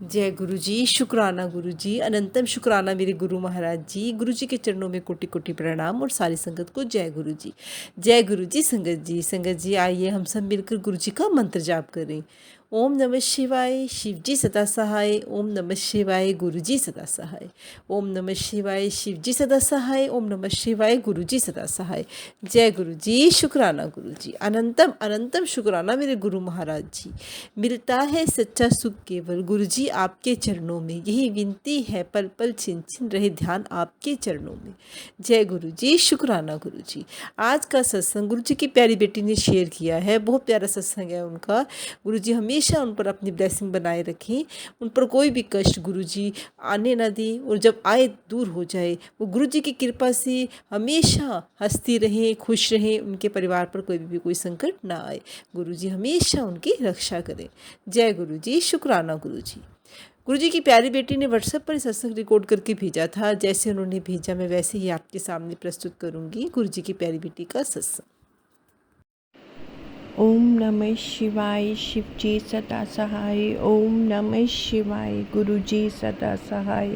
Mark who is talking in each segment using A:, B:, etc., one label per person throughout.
A: जय गुरु जी, शुक्राना गुरु जी, अनंतम शुक्राना मेरे गुरु महाराज जी। गुरु जी के चरणों में कोटि कोटि प्रणाम और सारी संगत को जय गुरु जी। जय गुरु जी। संगत जी आइए हम सब मिलकर गुरु जी का मंत्र जाप करें। ओम नमः शिवाय, शिव जी सदा सहाय। ओम नमः शिवाय, गुरु जी सदा सहाय। ओम नमः शिवाय, शिव जी सदा सहाय। ओम नमः शिवाय, गुरु जी सदा सहाय। जय गुरु जी, शुक्राना गुरु जी, अनंतम अनंतम शुक्राना मेरे गुरु महाराज जी। मिलता है सच्चा सुख केवल गुरु जी आपके चरणों में, यही विनती है पल पल छिन छिन रहे ध्यान आपके चरणों में। जय गुरु जी, शुक्राना गुरु जी। आज का सत्संग गुरु जी की प्यारी बेटी ने शेयर किया है, बहुत प्यारा सत्संग है उनका। गुरु जी हमेशा उन पर अपनी ब्लेसिंग बनाए रखें, उन पर कोई भी कष्ट गुरु जी आने ना दें, और जब आए दूर हो जाए। वो गुरु जी की कृपा से हमेशा हंसती रहें, खुश रहें, उनके परिवार पर कोई भी कोई संकट ना आए। गुरु जी हमेशा उनकी रक्षा करें। जय गुरु जी, शुक्राना गुरु जी। गुरु जी की प्यारी बेटी ने व्हाट्सएप पर सत्संग रिकॉर्ड करके भेजा था, जैसे उन्होंने भेजा मैं वैसे ही आपके सामने प्रस्तुत करूंगी गुरु जी की प्यारी बेटी का सत्संग।
B: ओम नमः शिवाय, शिव जी सदा सहाय। ओम नमः शिवाय, गुरु जी सदा सहाय।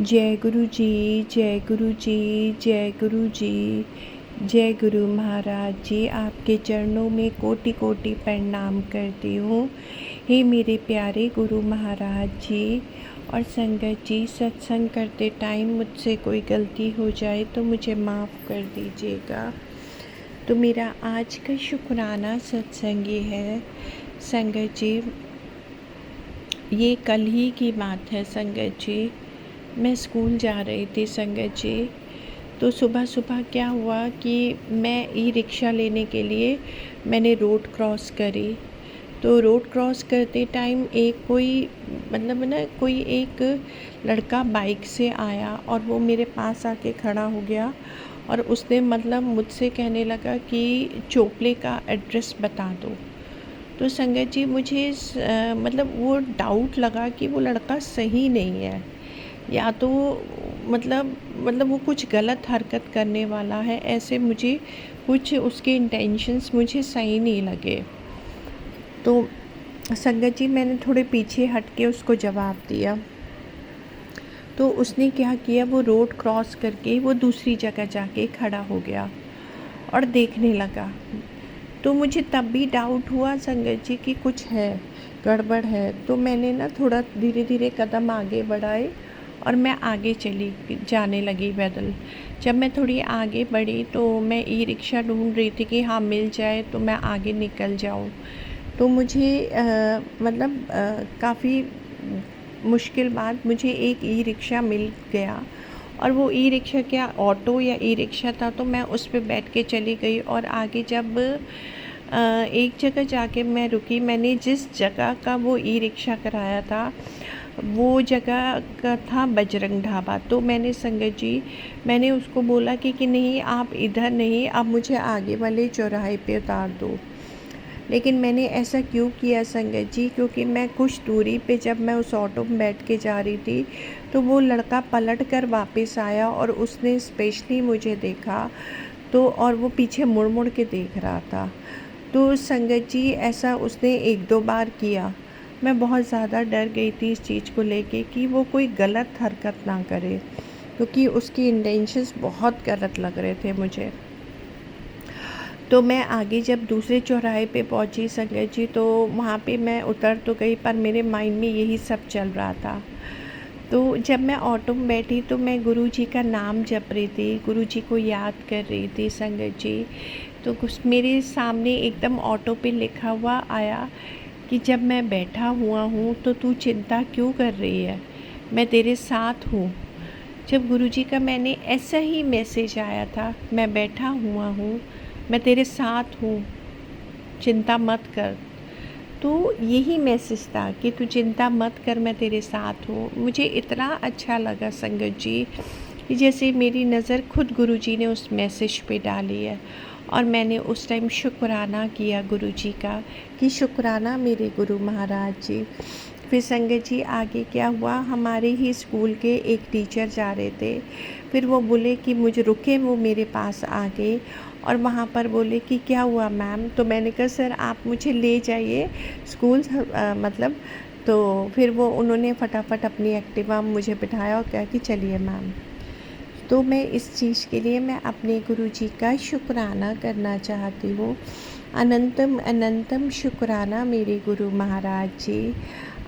B: जय गुरु जी, जय गुरु जी, जय गुरु जी, जय गुरु महाराज जी। आपके चरणों में कोटि कोटि प्रणाम करती हूँ। हे मेरे प्यारे गुरु महाराज जी और संगत जी, सत्संग करते टाइम मुझसे कोई गलती हो जाए तो मुझे माफ़ कर दीजिएगा। तो मेरा आज का शुक्राना सत्संग ये है संगत जी, ये कल ही की बात है संगत जी। मैं स्कूल जा रही थी संगत जी, तो सुबह सुबह क्या हुआ कि मैं ई रिक्शा लेने के लिए मैंने रोड क्रॉस करी। तो रोड क्रॉस करते टाइम एक कोई मतलब ना कोई एक लड़का बाइक से आया और वो मेरे पास आके खड़ा हो गया और उसने मतलब मुझसे कहने लगा कि चोपले का एड्रेस बता दो। तो संगत जी मुझे मतलब वो डाउट लगा कि वो लड़का सही नहीं है, या तो मतलब वो कुछ गलत हरकत करने वाला है। ऐसे मुझे कुछ उसके इंटेंशंस मुझे सही नहीं लगे। तो संगत जी मैंने थोड़े पीछे हट के उसको जवाब दिया। तो उसने क्या किया, वो रोड क्रॉस करके वो दूसरी जगह जाके खड़ा हो गया और देखने लगा। तो मुझे तब भी डाउट हुआ संगत जी कि कुछ है, गड़बड़ है। तो मैंने ना थोड़ा धीरे धीरे कदम आगे बढ़ाए और मैं आगे चली जाने लगी पैदल। जब मैं थोड़ी आगे बढ़ी तो मैं ई रिक्शा ढूंढ रही थी कि हाँ मिल जाए तो मैं आगे निकल जाऊं। तो मुझे काफ़ी मुश्किल बाद मुझे एक ई रिक्शा मिल गया, और वो ई रिक्शा क्या ऑटो या ई रिक्शा था, तो मैं उस पे बैठ के चली गई। और आगे जब एक जगह जाके मैं रुकी, मैंने जिस जगह का वो ई रिक्शा कराया था वो जगह का था बजरंग ढाबा। तो मैंने संगत जी मैंने उसको बोला कि नहीं आप इधर नहीं, आप मुझे आगे वाले चौराहे पे उतार दो। लेकिन मैंने ऐसा क्यों किया संगत जी, क्योंकि मैं कुछ दूरी पे जब मैं उस ऑटो में बैठ के जा रही थी तो वो लड़का पलट कर वापस आया और उसने स्पेशली मुझे देखा। तो और वो पीछे मुड़ मुड़ के देख रहा था। तो संगत जी ऐसा उसने एक दो बार किया। मैं बहुत ज़्यादा डर गई थी इस चीज़ को लेके कि वो कोई गलत हरकत ना करे, क्योंकि उसकी इंटेंशंस बहुत गलत लग रहे थे मुझे। तो मैं आगे जब दूसरे चौराहे पे पहुंची संगत जी, तो वहाँ पे मैं उतर तो गई पर मेरे माइंड में यही सब चल रहा था। तो जब मैं ऑटो में बैठी तो मैं गुरु जी का नाम जप रही थी, गुरु जी को याद कर रही थी संगत जी। तो कुछ मेरे सामने एकदम ऑटो पे लिखा हुआ आया कि जब मैं बैठा हुआ हूँ तो तू चिंता क्यों कर रही है, मैं तेरे साथ हूँ। जब गुरु जी का मैंने ऐसा ही मैसेज आया था, मैं बैठा हुआ हूँ, मैं तेरे साथ हूँ, चिंता मत कर। तो यही मैसेज था कि तू चिंता मत कर, मैं तेरे साथ हूँ। मुझे इतना अच्छा लगा संगत जी कि जैसे मेरी नज़र खुद गुरु जी ने उस मैसेज पे डाली है। और मैंने उस टाइम शुक्राना किया गुरु जी का कि शुक्राना मेरे गुरु महाराज जी। फिर संगत जी आगे क्या हुआ, हमारे ही स्कूल के एक टीचर जा रहे थे। फिर वो बोले कि मुझे रुके, वो मेरे पास आ गए और वहाँ पर बोले कि क्या हुआ मैम। तो मैंने कहा सर आप मुझे ले जाइए स्कूल, मतलब तो फिर वो उन्होंने फटाफट अपनी एक्टिवा में मुझे बिठाया और कहा कि चलिए मैम। तो मैं इस चीज़ के लिए मैं अपने गुरुजी का शुक्राना करना चाहती हूँ। अनंतम अनंतम शुक्राना मेरे गुरु महाराज जी।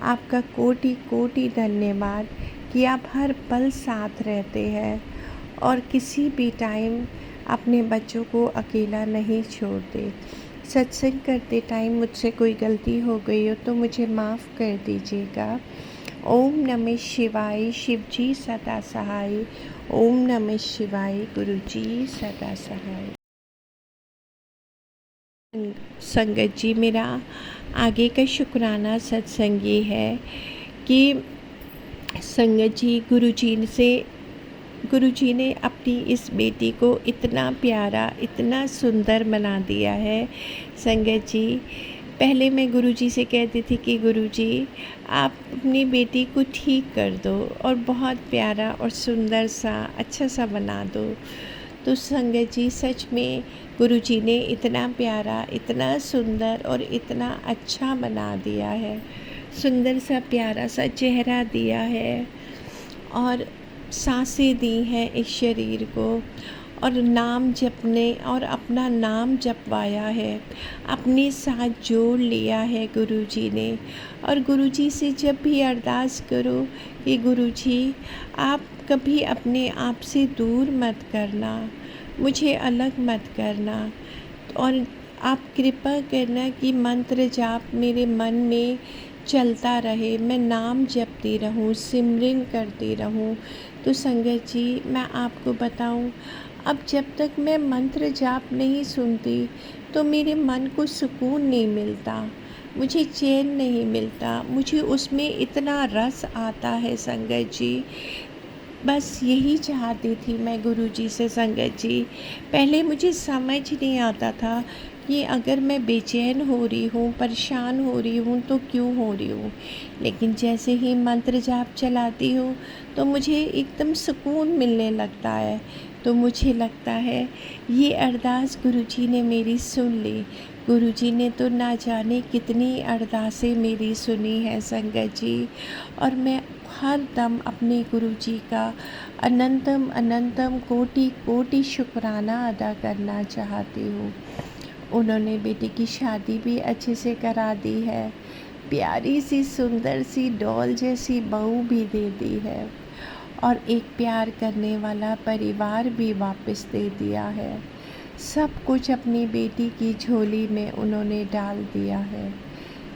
B: आपका कोटि कोटि धन्यवाद कि आप हर पल साथ रहते हैं और किसी भी टाइम अपने बच्चों को अकेला नहीं छोड़ते। सत्संग करते टाइम मुझसे कोई गलती हो गई हो तो मुझे माफ़ कर दीजिएगा। ओम नमः शिवाय, शिव जी सदा सहाय। ओम नमः शिवाय, गुरु जी सदा सहाय। संगत जी, मेरा आगे का शुक्राना सत्संग ये है कि संगत जी, गुरुजी ने अपनी इस बेटी को इतना प्यारा, इतना सुंदर बना दिया है। संगत जी, पहले मैं गुरुजी से कहती थी कि गुरुजी आप अपनी बेटी को ठीक कर दो और बहुत प्यारा और सुंदर सा अच्छा सा बना दो। तो संगत जी, सच में गुरुजी ने इतना प्यारा, इतना सुंदर और इतना अच्छा बना दिया है। सुंदर सा प्यारा सा चेहरा दिया है और सांसें दी हैं इस शरीर को और नाम जपने और अपना नाम जपवाया है, अपने साथ जोड़ लिया है गुरुजी ने। और गुरुजी से जब भी अरदास करो कि गुरुजी आप कभी अपने आप से दूर मत करना, मुझे अलग मत करना और आप कृपा करना कि मंत्र जाप मेरे मन में चलता रहे, मैं नाम जपती रहूं, सिमरन करती रहूं। तो संगत जी, मैं आपको बताऊं, अब जब तक मैं मंत्र जाप नहीं सुनती तो मेरे मन को सुकून नहीं मिलता, मुझे चैन नहीं मिलता, मुझे उसमें इतना रस आता है संगत जी। बस यही चाहती थी मैं गुरुजी से संगत जी। पहले मुझे समझ नहीं आता था कि अगर मैं बेचैन हो रही हूँ, परेशान हो रही हूँ तो क्यों हो रही हूँ। लेकिन जैसे ही मंत्र जाप चलाती हूँ तो मुझे एकदम सुकून मिलने लगता है। तो मुझे लगता है ये अरदास गुरुजी ने मेरी सुन ली। गुरुजी ने तो ना जाने कितनी अरदासें मेरी सुनी है संगत जी। और मैं हर दम अपने गुरुजी का अनंतम अनंतम कोटि कोटि शुक्राना अदा करना चाहती हूँ। उन्होंने बेटी की शादी भी अच्छे से करा दी है, प्यारी सी सुंदर सी डॉल जैसी बहू भी दे दी है और एक प्यार करने वाला परिवार भी वापस दे दिया है। सब कुछ अपनी बेटी की झोली में उन्होंने डाल दिया है।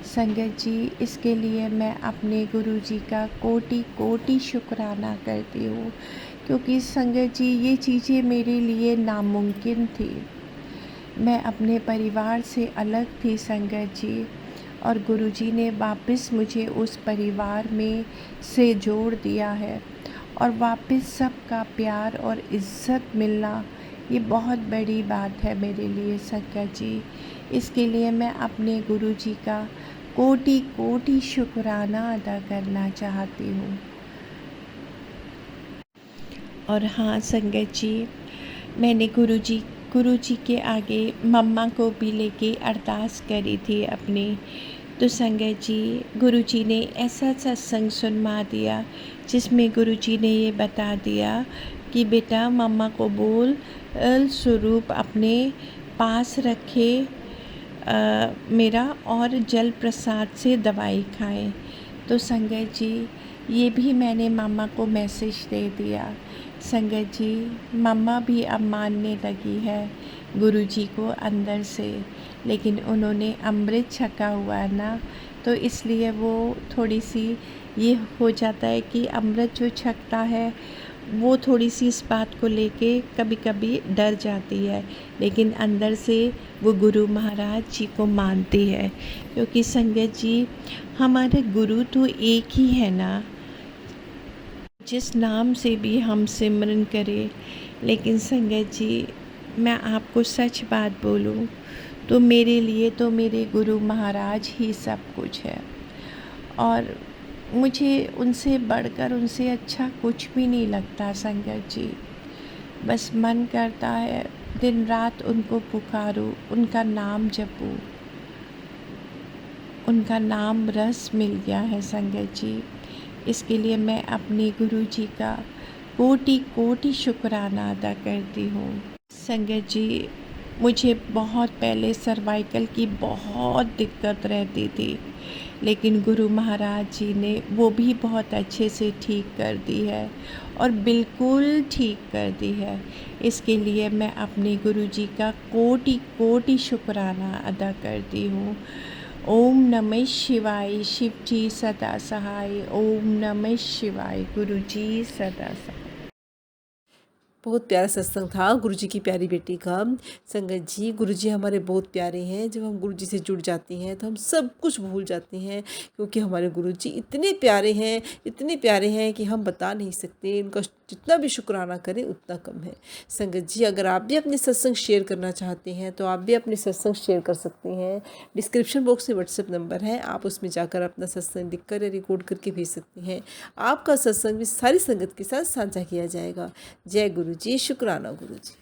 B: संगत जी, इसके लिए मैं अपने गुरुजी का कोटि कोटि शुक्राना करती हूँ, क्योंकि संगत जी ये चीज़ें मेरे लिए नामुमकिन थी। मैं अपने परिवार से अलग थी संगत जी, और गुरुजी ने वापस मुझे उस परिवार में से जोड़ दिया है और वापस सबका प्यार और इज़्ज़त मिलना, ये बहुत बड़ी बात है मेरे लिए संगत जी। इसके लिए मैं अपने गुरुजी का कोटि कोटि शुक्राना अदा करना चाहती हूँ। और हाँ संगत जी, मैंने गुरुजी के आगे मम्मा को भी लेके अरदास करी थी अपनी। तो संगत जी, गुरुजी ने ऐसा सत्संग सुनवा दिया जिसमें गुरुजी ने ये बता दिया कि बेटा मम्मा को बोल स्वरूप अपने पास रखे मेरा और जल प्रसाद से दवाई खाएं। तो संगत जी, ये भी मैंने मम्मा को मैसेज दे दिया। संगत जी, मम्मा भी अब मानने लगी है गुरुजी को अंदर से, लेकिन उन्होंने अमृत छका हुआ है ना, तो इसलिए वो थोड़ी सी ये हो जाता है कि अमृत जो छकता है वो थोड़ी सी इस बात को लेके कभी कभी डर जाती है, लेकिन अंदर से वो गुरु महाराज जी को मानती है। क्योंकि संगत जी, हमारे गुरु तो एक ही है ना, जिस नाम से भी हम सिमरन करें। लेकिन संगत जी, मैं आपको सच बात बोलूं तो मेरे लिए तो मेरे गुरु महाराज ही सब कुछ है, और मुझे उनसे बढ़कर, उनसे अच्छा कुछ भी नहीं लगता संगत जी। बस मन करता है दिन रात उनको पुकारूं, उनका नाम जपूं, उनका नाम रस मिल गया है संगत जी। इसके लिए मैं अपने गुरु जी का कोटि कोटि शुक्राना अदा करती हूँ। संगत जी, मुझे बहुत पहले सर्वाइकल की बहुत दिक्कत रहती थी, लेकिन गुरु महाराज जी ने वो भी बहुत अच्छे से ठीक कर दी है और बिल्कुल ठीक कर दी है। इसके लिए मैं अपने गुरु जी का कोटि कोटि शुक्राना अदा करती हूँ। ओम नमः शिवाय, शिव जी सदा सहाय। ओम नमः शिवाय, गुरु जी सदा सहाय।
A: बहुत प्यारा सत्संग था गुरुजी की प्यारी बेटी का। संगत जी, गुरुजी हमारे बहुत प्यारे हैं। जब हम गुरुजी से जुड़ जाते हैं तो हम सब कुछ भूल जाते हैं, क्योंकि हमारे गुरुजी इतने प्यारे हैं कि हम बता नहीं सकते। उनका जितना भी शुक्राना करें उतना कम है। संगत जी, अगर आप भी अपने सत्संग शेयर करना चाहते हैं तो आप भी अपने सत्संग शेयर कर सकते हैं। डिस्क्रिप्शन बॉक्स में व्हाट्सएप नंबर है, आप उसमें जाकर अपना सत्संग लिखकर या रिकॉर्ड करके भेज सकते हैं। आपका सत्संग भी सारी संगत के साथ साझा किया जाएगा। जय गुरु जी, शुक्राना गुरु जी।